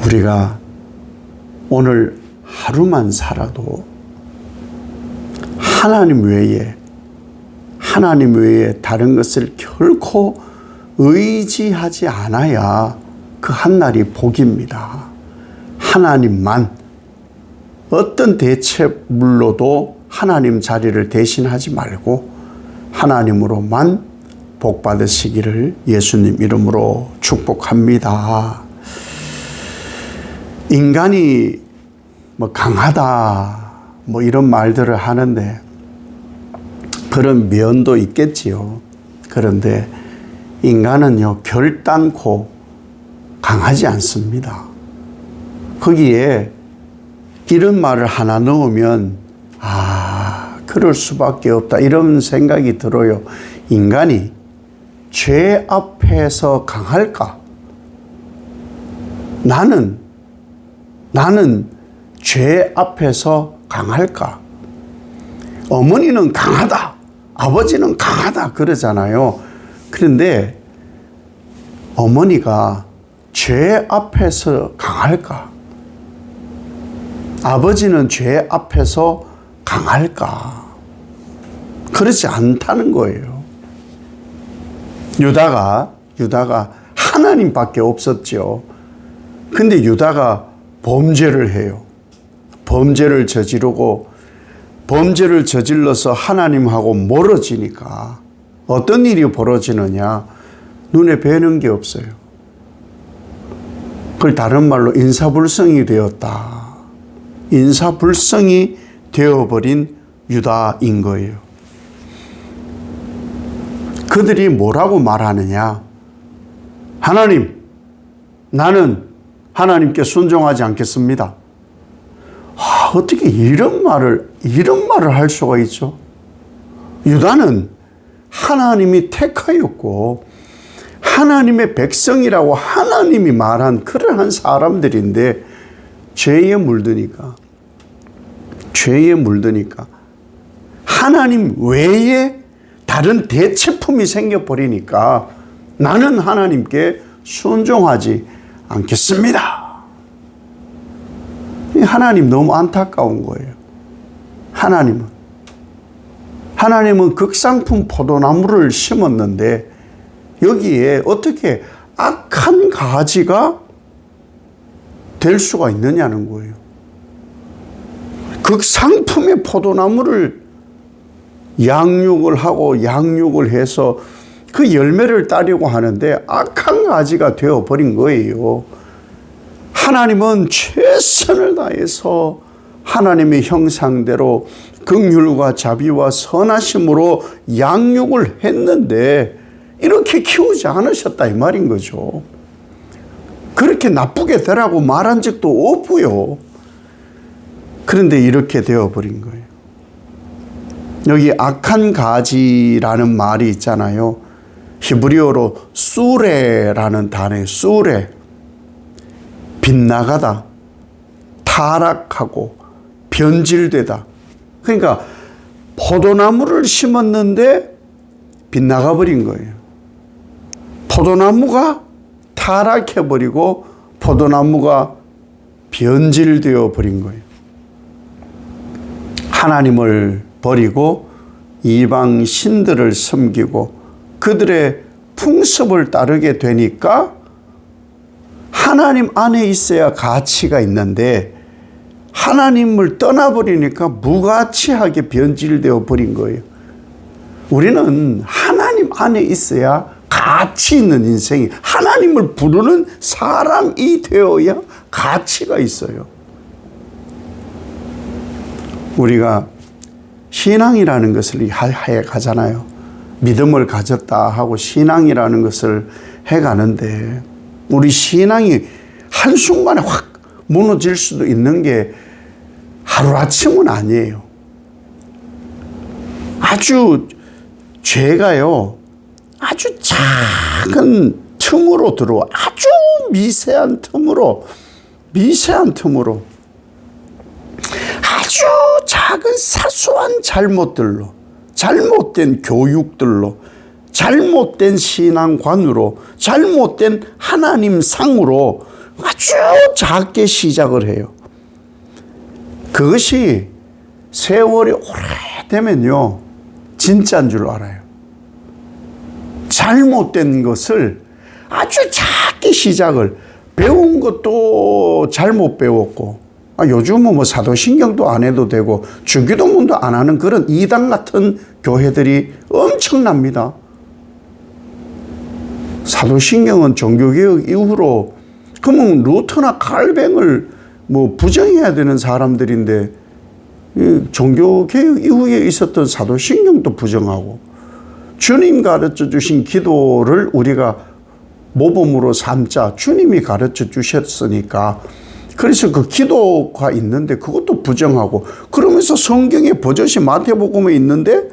우리가 오늘 하루만 살아도 하나님 외에 다른 것을 결코 의지하지 않아야 그 한날이 복입니다. 하나님만, 어떤 대체물로도 하나님 자리를 대신하지 말고 하나님으로만 복 받으시기를 예수님 이름으로 축복합니다. 인간이 강하다 이런 말들을 하는데 그런 면도 있겠지요. 그런데 인간은요, 결단코 강하지 않습니다. 거기에 이런 말을 하나 넣으면 그럴 수밖에 없다 이런 생각이 들어요. 인간이 죄 앞에서 강할까? 나는 죄 앞에서 강할까? 어머니는 강하다, 아버지는 강하다 그러잖아요. 그런데 어머니가 죄 앞에서 강할까? 아버지는 죄 앞에서 강할까? 그렇지 않다는 거예요. 유다가 하나님밖에 없었죠. 근데 유다가 범죄를 해요. 범죄를 저지르고 범죄를 저질러서 하나님하고 멀어지니까 어떤 일이 벌어지느냐? 눈에 뵈는 게 없어요. 그걸 다른 말로 인사불성이 되었다. 인사불성이 되어버린 유다인 거예요. 그들이 뭐라고 말하느냐? 하나님, 나는 하나님께 순종하지 않겠습니다. 어떻게 이런 말을 할 수가 있죠? 유다는 하나님이 택하였고 하나님의 백성이라고 하나님이 말한 그러한 사람들인데 죄에 물드니까 하나님 외에 다른 대체품이 생겨버리니까 나는 하나님께 순종하지 않겠습니다. 하나님 너무 안타까운 거예요. 하나님은 극상품 포도나무를 심었는데 여기에 어떻게 악한 가지가 될 수가 있느냐는 거예요. 극상품의 포도나무를 양육을 해서 그 열매를 따려고 하는데 악한 가지가 되어버린 거예요. 하나님은 최선을 다해서 하나님의 형상대로 긍휼과 자비와 선하심으로 양육을 했는데 이렇게 키우지 않으셨다 이 말인 거죠. 그렇게 나쁘게 되라고 말한 적도 없고요. 그런데 이렇게 되어버린 거예요. 여기 악한 가지라는 말이 있잖아요. 히브리어로 수레라는 단어예요. 수레. 빗나가다, 타락하고 변질되다. 그러니까 포도나무를 심었는데 빗나가 버린 거예요. 포도나무가 타락해버리고 포도나무가 변질되어 버린 거예요. 하나님을 버리고 이방 신들을 섬기고 그들의 풍습을 따르게 되니까 하나님 안에 있어야 가치가 있는데 하나님을 떠나버리니까 무가치하게 변질되어 버린 거예요. 우리는 하나님 안에 있어야 가치 있는 인생이, 하나님을 부르는 사람이 되어야 가치가 있어요. 우리가 신앙이라는 것을 해 가잖아요. 믿음을 가졌다 하고 신앙이라는 것을 해 가는데 우리 신앙이 한순간에 확 무너질 수도 있는 게 하루아침은 아니에요. 아주 죄가요, 아주 작은 틈으로 들어와. 아주 미세한 틈으로 아주 작은 사소한 잘못들로, 잘못된 교육들로, 잘못된 신앙관으로, 잘못된 하나님 상으로 아주 작게 시작을 해요. 그것이 세월이 오래되면요, 진짜인 줄 알아요. 잘못된 것을 아주 작게 시작을, 배운 것도 잘못 배웠고, 요즘은 뭐 사도신경도 안 해도 되고 주기도문도 안 하는 그런 이단 같은 교회들이 엄청납니다. 사도신경은 종교개혁 이후로, 그러면 루터나 칼뱅을 뭐 부정해야 되는 사람들인데, 종교개혁 이후에 있었던 사도신경도 부정하고, 주님 가르쳐 주신 기도를 우리가 모범으로 삼자, 주님이 가르쳐 주셨으니까, 그래서 그 기도가 있는데 그것도 부정하고, 그러면서 성경에 버젓이 마태복음에 있는데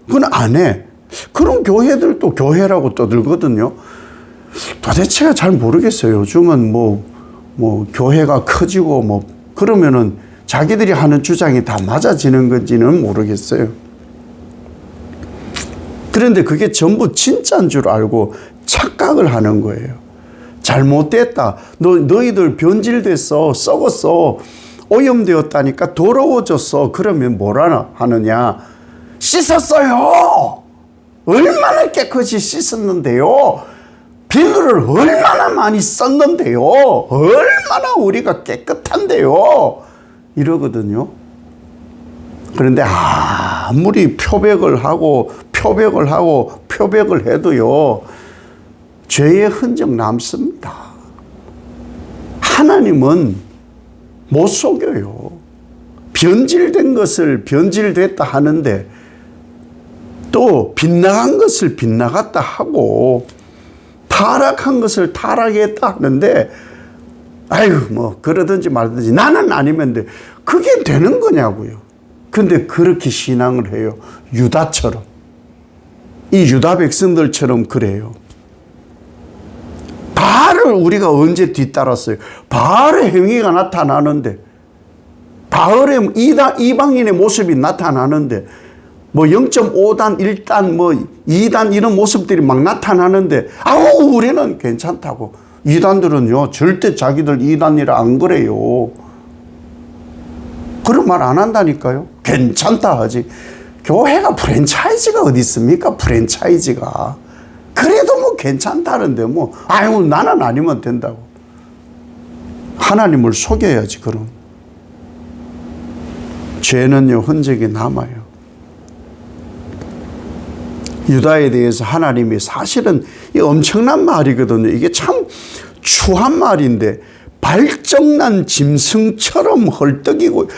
그건 안 해. 그런 교회들도 교회라고 떠들거든요. 도대체가 잘 모르겠어요. 요즘은 뭐 교회가 커지고 그러면은 자기들이 하는 주장이 다 맞아지는 건지는 모르겠어요. 그런데 그게 전부 진짜인 줄 알고 착각을 하는 거예요. 잘못됐다. 너희들 변질됐어. 썩었어. 오염되었다니까. 더러워졌어. 그러면 뭐라 하느냐. 씻었어요. 얼마나 깨끗이 씻었는데요. 비누를 얼마나 많이 썼는데요. 얼마나 우리가 깨끗한데요. 이러거든요. 그런데 아무리 표백을 하고 해도요, 죄의 흔적 남습니다. 하나님은 못 속여요. 변질된 것을 변질됐다 하는데, 또 빗나간 것을 빗나갔다 하고, 타락한 것을 타락했다 하는데, 아유 뭐 그러든지 말든지 나는 아니면 돼. 그게 되는 거냐고요. 근데 그렇게 신앙을 해요. 유다처럼. 이 유다 백성들처럼 그래요. 바알을 우리가 언제 뒤따랐어요? 바알의 행위가 나타나는데, 바알의 이방인의 모습이 나타나는데, 뭐 0.5단, 1단, 뭐 2단 이런 모습들이 막 나타나는데, 우리는 괜찮다고. 이단들은요, 절대 자기들 이단이라 안 그래요. 그런 말 안 한다니까요. 괜찮다 하지. 교회가 프랜차이즈가 어디 있습니까? 프랜차이즈가. 그래도 뭐 괜찮다는데 나는 아니면 된다고. 하나님을 속여야지. 그럼 죄는요, 흔적이 남아요. 유다에 대해서 하나님이, 사실은 이 엄청난 말이거든요. 이게 참 추한 말인데, 발정난 짐승처럼 헐떡이고,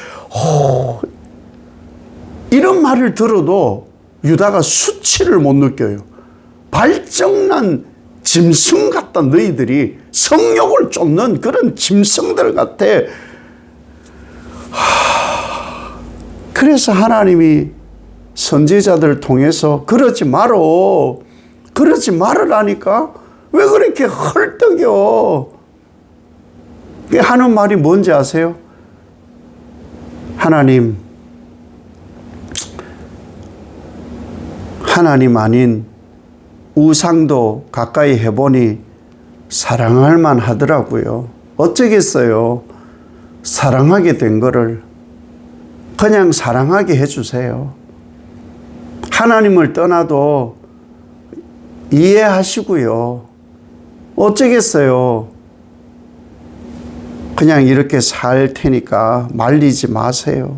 이런 말을 들어도 유다가 수치를 못 느껴요. 발정난 짐승 같다. 너희들이 성욕을 쫓는 그런 짐승들 같아. 그래서 하나님이 선지자들 통해서 그러지 말어. 그러지 말으라니까. 왜 그렇게 헐떡여? 하는 말이 뭔지 아세요? 하나님 아닌 우상도 가까이 해보니 사랑할 만 하더라고요. 어쩌겠어요. 사랑하게 된 거를 그냥 사랑하게 해주세요. 하나님을 떠나도 이해하시고요. 어쩌겠어요. 그냥 이렇게 살 테니까 말리지 마세요.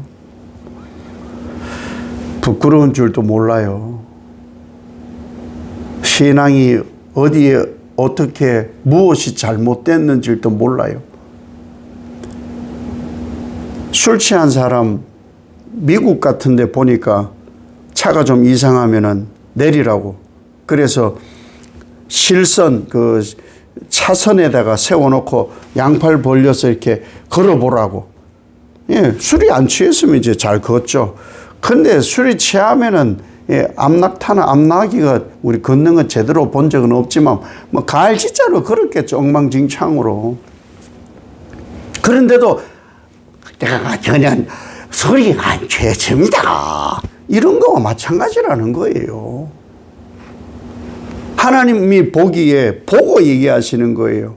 부끄러운 줄도 몰라요. 신앙이 어디에 어떻게 무엇이 잘못됐는지도 몰라요. 술 취한 사람 미국 같은 데 보니까 차가 좀 이상하면은 내리라고. 그래서 실선 그 차선에다가 세워놓고 양팔 벌려서 이렇게 걸어보라고. 예, 술이 안 취했으면 이제 잘 걷죠. 근데 술이 취하면은 암나기가 우리 걷는 건 제대로 본 적은 없지만 뭐 가을지자로 그렇겠죠. 엉망진창으로. 그런데도 내가 그냥 소리가 안 취했습니다. 이런 거와 마찬가지라는 거예요. 하나님이 보기에 보고 얘기하시는 거예요.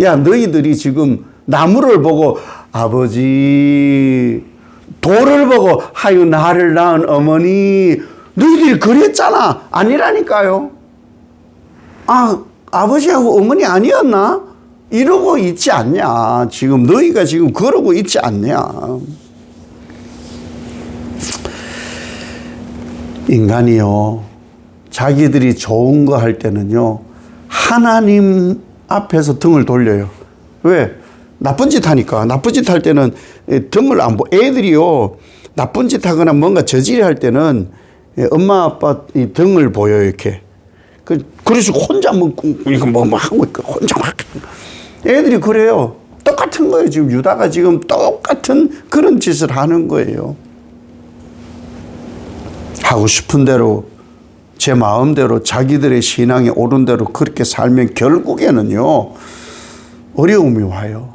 야, 너희들이 지금 나무를 보고 아버지, 돌을 보고 하유 나를 낳은 어머니, 너희들이 그랬잖아. 아니라니까요. 아버지하고 어머니 아니었나? 이러고 있지 않냐. 지금 너희가 지금 그러고 있지 않냐. 인간이요, 자기들이 좋은 거 할 때는요, 하나님 앞에서 등을 돌려요. 왜? 나쁜 짓 하니까. 나쁜 짓 할 때는 등을 안 보. 애들이요, 나쁜 짓 하거나 뭔가 저질이 할 때는 엄마 아빠 이 등을 보여요, 이렇게. 그래서 혼자 이거 뭐 하고 있고 혼자 막. 애들이 그래요. 똑같은 거예요. 지금 유다가 지금 똑같은 그런 짓을 하는 거예요. 하고 싶은 대로, 제 마음대로, 자기들의 신앙이 옳은 대로 그렇게 살면 결국에는요, 어려움이 와요.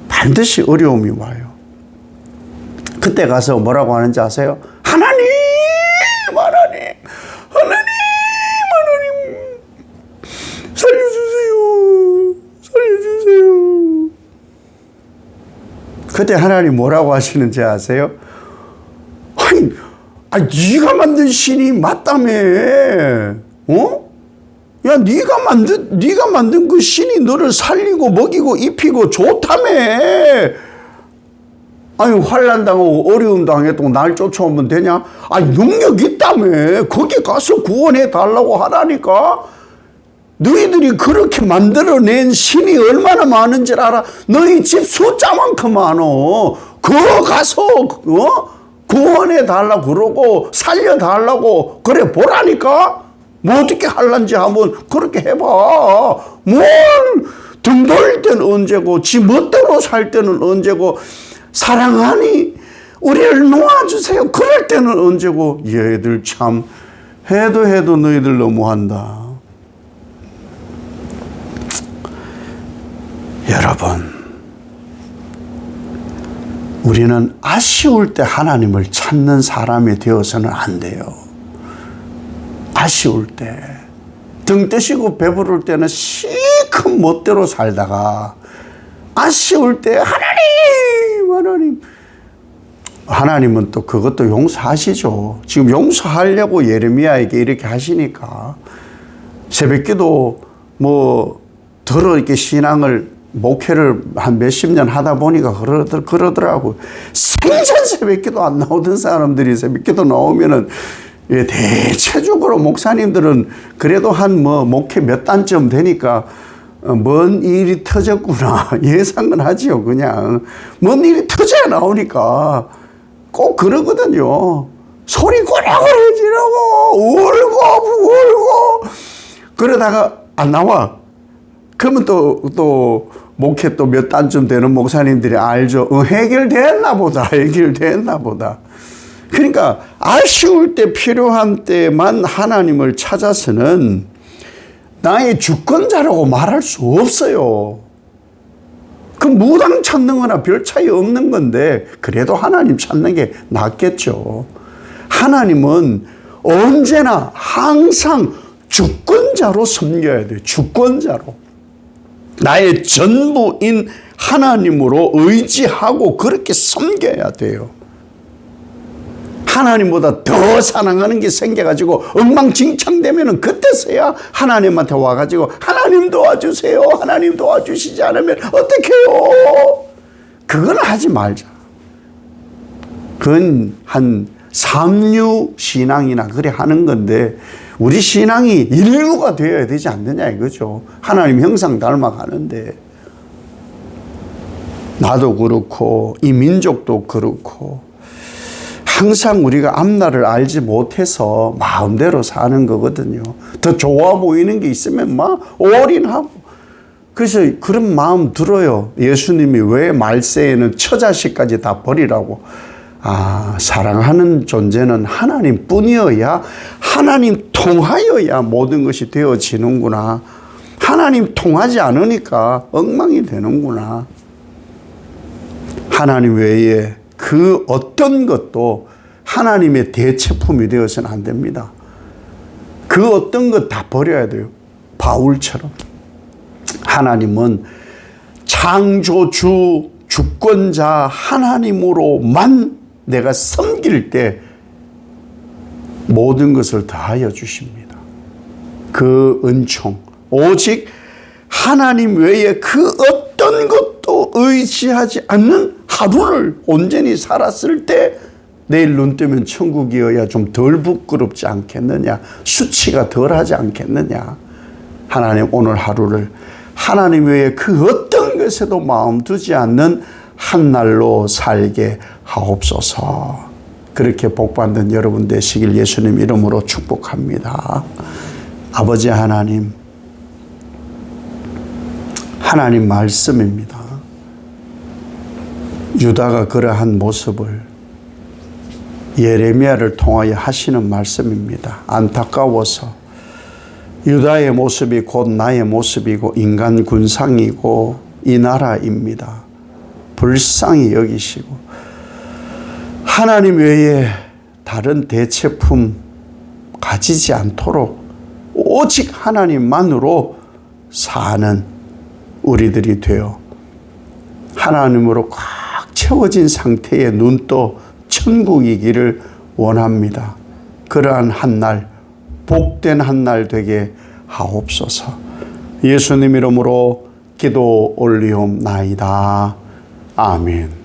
반드시 어려움이 와요. 그때 가서 뭐라고 하는지 아세요? 하나님, 하나님, 하나님, 하나님, 살려주세요, 살려주세요. 그때 하나님 뭐라고 하시는지 아세요? 네가 만든 신이 맞다며. 야, 네가 만든 그 신이 너를 살리고 먹이고 입히고 좋다며. 환난 당하고 어려움 당해도 날 쫓아오면 되냐? 능력 있다며. 거기 가서 구원해 달라고 하라니까. 너희들이 그렇게 만들어낸 신이 얼마나 많은지 알아? 너희 집 숫자만큼 많어. 그거 가서 구원해 달라고 그러고 살려 달라고 그래 보라니까. 뭐 어떻게 할란지 한번 그렇게 해봐. 뭘 등 돌릴 때는 언제고 지 멋대로 살 때는 언제고 사랑하니 우리를 놓아주세요 그럴 때는 언제고. 얘들 참 해도 너희들 너무한다. 여러분, 우리는 아쉬울 때 하나님을 찾는 사람이 되어서는 안 돼요. 아쉬울 때, 등 뜨시고 배부를 때는 실컷 멋대로 살다가 아쉬울 때 하나님은 또 그것도 용서하시죠. 지금 용서하려고 예레미야에게 이렇게 하시니까. 새벽기도 이렇게 신앙을 목회를 한 몇십 년 하다 보니까 그러더라고. 생전 새벽기도 안 나오던 사람들이 새벽기도 나오면은 대체적으로 목사님들은 그래도 한 목회 몇 단쯤 되니까 뭔 일이 터졌구나 예상은 하지요. 그냥 뭔 일이 터져야 나오니까 꼭 그러거든요. 소리 고래고래 지르고 울고 그러다가 안 나와. 그러면 또 목회 또 몇 단쯤 되는 목사님들이 알죠. 해결됐나 보다. 그러니까 아쉬울 때 필요한 때만 하나님을 찾아서는 나의 주권자라고 말할 수 없어요. 그 무당 찾는 거나 별 차이 없는 건데 그래도 하나님 찾는 게 낫겠죠. 하나님은 언제나 항상 주권자로 섬겨야 돼요. 주권자로. 나의 전부인 하나님으로 의지하고 그렇게 섬겨야 돼요. 하나님보다 더 사랑하는 게 생겨가지고 엉망진창되면은 그때서야 하나님한테 와가지고 하나님 도와주세요. 하나님 도와주시지 않으면 어떡해요? 그건 하지 말자. 그건 한 삼류 신앙이나 그래 하는 건데 우리 신앙이 인류가 되어야 되지 않느냐 이거죠. 하나님 형상 닮아가는데 나도 그렇고 이 민족도 그렇고 항상 우리가 앞날을 알지 못해서 마음대로 사는 거거든요. 더 좋아 보이는 게 있으면 막 올인하고. 그래서 그런 마음 들어요. 예수님이 왜 말세에는 처자식까지 다 버리라고. 사랑하는 존재는 하나님 뿐이어야, 하나님 통하여야 모든 것이 되어지는구나. 하나님 통하지 않으니까 엉망이 되는구나. 하나님 외에 그 어떤 것도 하나님의 대체품이 되어서는 안 됩니다. 그 어떤 것 다 버려야 돼요. 바울처럼. 하나님은 창조주 주권자 하나님으로만 내가 섬길 때 모든 것을 다하여 주십니다. 그 은총, 오직 하나님 외에 그 어떤 것도 의지하지 않는 하루를 온전히 살았을 때 내일 눈 뜨면 천국이어야 좀 덜 부끄럽지 않겠느냐, 수치가 덜하지 않겠느냐. 하나님, 오늘 하루를 하나님 외에 그 어떤 것에도 마음 두지 않는 한 날로 살게 하옵소서. 그렇게 복받는 여러분 되시길 예수님 이름으로 축복합니다. 아버지 하나님, 하나님 말씀입니다. 유다가 그러한 모습을 예레미야를 통하여 하시는 말씀입니다. 안타까워서 유다의 모습이 곧 나의 모습이고 인간 군상이고 이 나라입니다. 불쌍히 여기시고 하나님 외에 다른 대체품 가지지 않도록 오직 하나님만으로 사는 우리들이 되어 하나님으로 꽉 채워진 상태의 눈떠 천국이기를 원합니다. 그러한 한 날, 복된 한 날 되게 하옵소서. 예수님 이름으로 기도 올리옵나이다. 아멘.